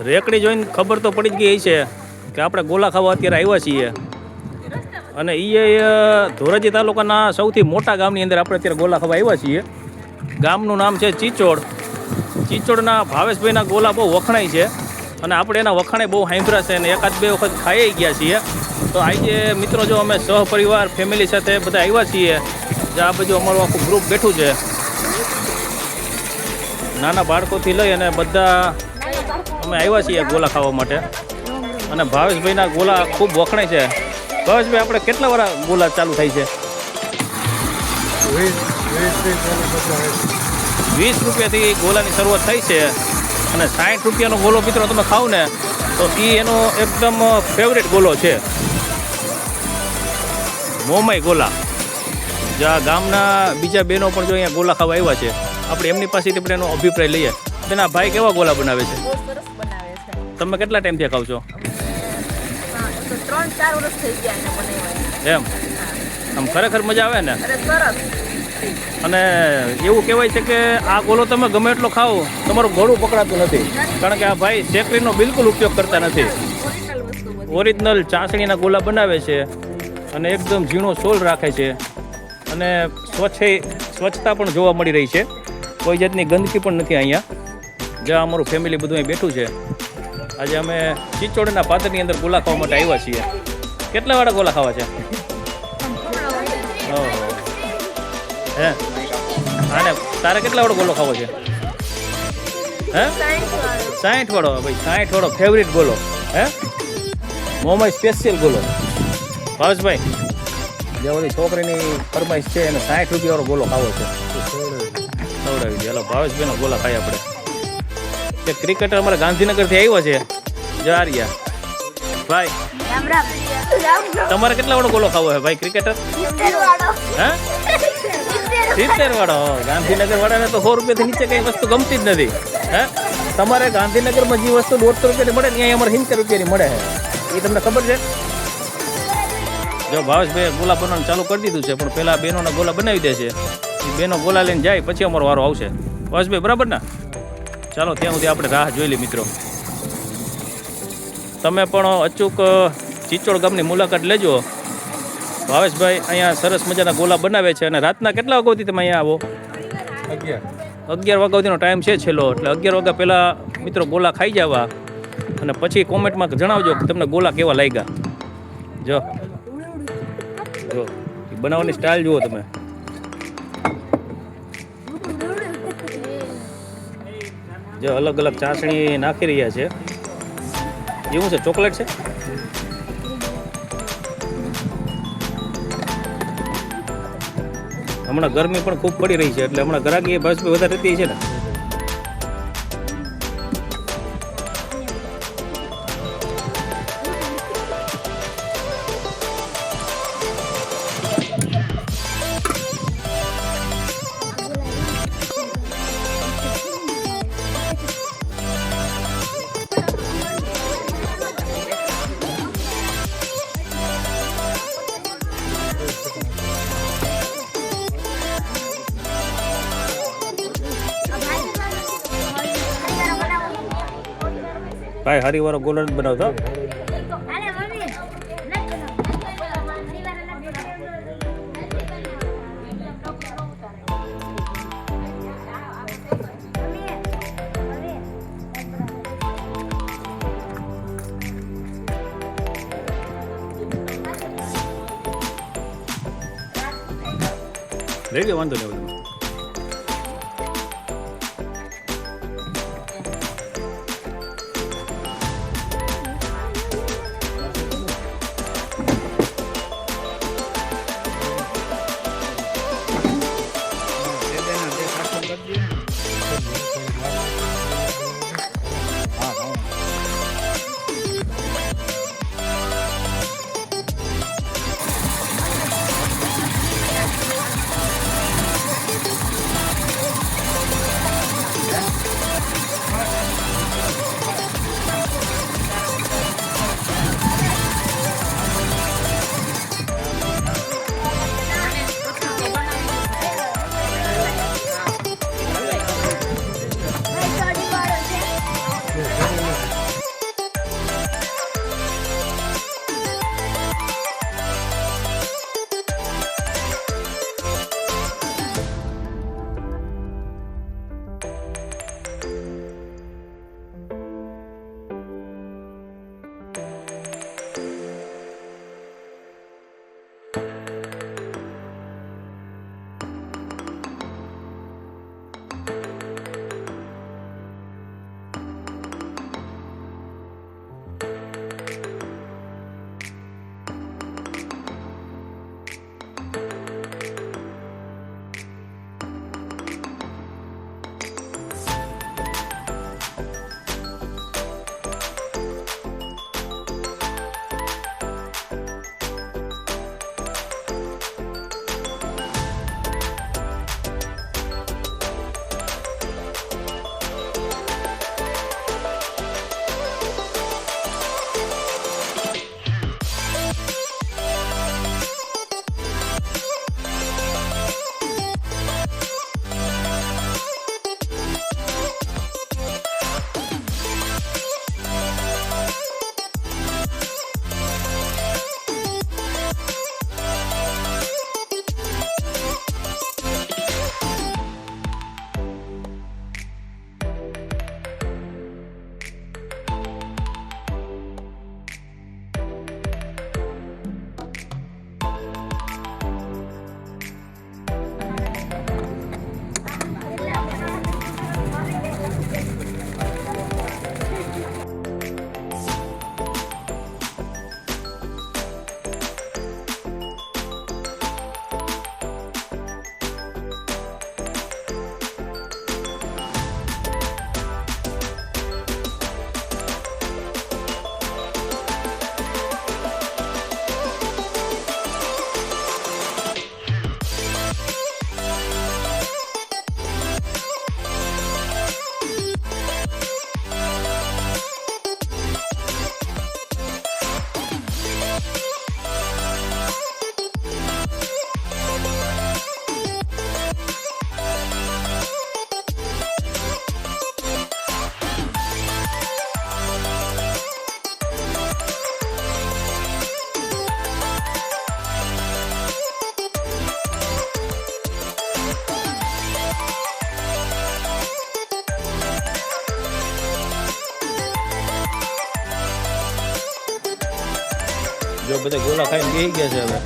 રેકડી જોઈને ખબર તો પડી જ ગઈ છે કે આપણે ગોલા ખાવા અત્યારે આવ્યા છીએ અને એ ધોરાજી તાલુકાના સૌથી મોટા ગામની અંદર આપણે અત્યારે ગોલા ખાવા આવ્યા છીએ. ગામનું નામ છે ચીચોડ. ચીચોડના ભાવેશભાઈના ગોલા બહુ વખણાય છે અને આપણે એના વખાણે બહુ સાંભળ્યા છે અને એકાદ બે વખત ખાઈ ગયા છીએ. તો આજે મિત્રો જો અમે સહપરિવાર ફેમિલી સાથે બધા આવ્યા છીએ. જે આ બાજુ અમારું આખું ગ્રુપ બેઠું છે, નાના બાળકોથી લઈ અને બધા અમે આવ્યા છીએ ગોલા ખાવા માટે. અને ભાવેશભાઈના ગોલા ખૂબ વખણાય છે. ભાવેશભાઈ, આપણે કેટલા વાર ગોલા ચાલુ થાય છે? 20 રૂપિયાથી ગોલાની શરૂઆત થઈ છે અને 60 રૂપિયાનો ગોલો મિત્રો તમે ખાવ ને તો એ એનો એકદમ ફેવરેટ ગોલો છે, મોમાઈ ગોલા. જ્યાં ગામના બીજા બહેનો પણ જો અહીંયા ગોલા ખાવા આવ્યા છે, આપણે એમની પાસેથી પણ એનો અભિપ્રાય લઈએ. તેના ભાઈ કેવા ગોલા બનાવે છે? તમે કેટલા ટાઈમથી ખાવ છો? 3-4 વર્ષ થઈ ગયા. એમ આમ ખરેખર મજા આવે ને? અને એવું કહેવાય છે કે આ ગોલો તમે ગમે એટલો ખાઓ તમારું ગળું પકડાતું નથી, કારણ કે આ ભાઈ શેકરીનો બિલકુલ ઉપયોગ કરતા નથી. ઓરિજિનલ ચાસણીના ગોલા બનાવે છે અને એકદમ ઝીણો સોલ રાખે છે અને સ્વચ્છતા પણ જોવા મળી રહી છે. કોઈ જાતની ગંદકી પણ નથી અહીંયા. જ્યાં અમારું ફેમિલી બધું અહીં બેઠું છે. આજે અમે ચીચોડના પાદરની અંદર ગોલા ખાવા માટે આવ્યા છીએ. કેટલા વાળા ગોલા ખાવા છે? ઓહો, હે? અને તારે કેટલા વાળો ગોલો ખાવો છે? હે? 60 વાળો. ભાઈ 60 વાળો ફેવરિટ ગોલો. હે? મોમાઈ સ્પેશિયલ ગોલો. ભાવેશભાઈ, જે ઓલી છોકરીની ફરમાઈશ છે એને 60 રૂપિયા વાળો ગોલો ખાવો છે. ખવડાવી દે. ચાલો ભાવેશભાઈનો ગોલા ખાઈ આપણે. કે ક્રિકેટર અમારા ગાંધીનગરથી આવ્યા છે જારિયા. ભાઈ, તમારે કેટલા વાળો ગોલો ખાવો છે ભાઈ ક્રિકેટર? હે? 70 વાળો. ગાંધીનગર વાળાને તો 100 રૂપિયાથી નીચે કઈ વસ્તુ ગમતી જ નથી. હે? તમારે ગાંધીનગરમાં જે વસ્તુ 150 રૂપિયાની મળે ને અહીંયા અમારે 70 રૂપિયાની મળે છે. એ તમને ખબર છે? જો ભાવેશભાઈ ગોલા બનાવવાનું ચાલુ કરી દીધું છે, પણ પહેલાં બહેનોના ગોલા બનાવી દે છે. એ બહેનો ગોલા લઈને જાય પછી અમારો વારો આવશે. ભાવેશભાઈ બરાબર ને? ચાલો ત્યાં સુધી આપણે રાહ જોઈ લઈએ મિત્રો. તમે પણ અચૂક ચીચોડ ગામની મુલાકાત લેજો. ભાવેશભાઈ અહીંયા સરસ મજાના ગોલા બનાવે છે. અને રાતના કેટલા વાગ્યાથી તમે અહીંયા આવો? 11 વાગ્યાનો ટાઈમ છે છેલ્લો. એટલે 11 વાગ્યા પહેલાં મિત્રો ગોલા ખાઈ જવા અને પછી કોમેન્ટમાં જણાવજો કે તમને ગોલા કેવા લાગ્યા. જો જો બનાવવાની સ્ટાઇલ જુઓ તમે. જો અલગ અલગ ચાસણી નાખી રહ્યા છે. એવું છે? ચોકલેટ છે? હમણાં ગરમી પણ ખૂબ પડી રહી છે એટલે હમણાં ગ્રાહકી ભાવેશભાઈ વધારે રહેતી છે ને. ભાઈ હરિવાળો ગોલો નથી બનાવતો. લઈ ગયો વાંધો નહીં. જો બધા ગોલા ખાઈને બેસી ગયા છે હવે.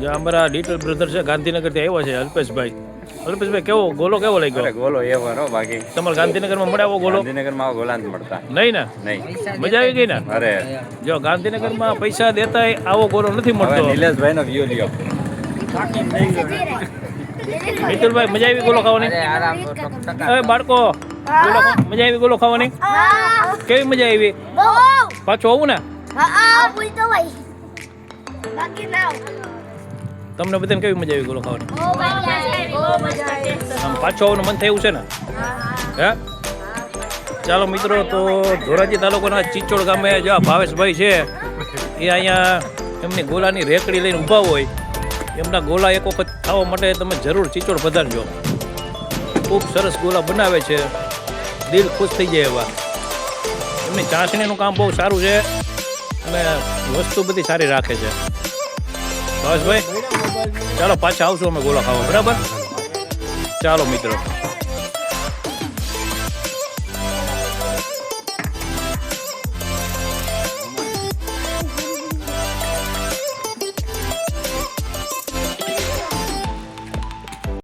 જો અમારા લિટલ બ્રધર છે ગાંધીનગરથી આવ્યો છે અલ્પેશભાઈ. અલ્પેશભાઈ કેવો ગોલો કેવો લાગ્યો? ગોલો એવો નો બાકી તમારે ગાંધીનગરમાં મળે આવો ગોલો? ગાંધીનગરમાં આવો ગોલા નથી મળતા. નહીં ને? નહીં. મજા આવી ગઈ ને? અરે જો ગાંધીનગરમાં પૈસા દેતા આવો ગોલો નથી મળતો. નિલેશભાઈ નો વ્યૂ લ્યો. મિતુલભાઈ મજા આવી ગોલો ખાવાની? એ બાળકો ગોલો મજા આવી ગોલો ખાવાની? કેવી મજા આવી? પાછું આવું ને? તમને બધાને કેવી મજા આવી ગોલો ખાવાની? આમ પાછું આવવાનું મન થયું છે ને? હે ચાલો મિત્રો, તો ધોરાજી તાલુકાના ચીચોડ ગામે જો ભાવેશભાઈ છે એ અહીંયા એમની ગોલાની રેકડી લઈને ઊભા હોય. એમના ગોલા એક વખત ખાવા માટે તમે જરૂર ચીચોડ પધારજો. ખૂબ સરસ ગોલા બનાવે છે, દિલ ખુશ થઈ જાય એવા. એમની ચાસણીનું કામ બહુ સારું છે અને વસ્તુ બધી સારી રાખે છે. ભાવેશભાઈ ચાલો પાછા આવશું અમે ગોલા ખાવા, બરાબર? ચાલો મિત્રો.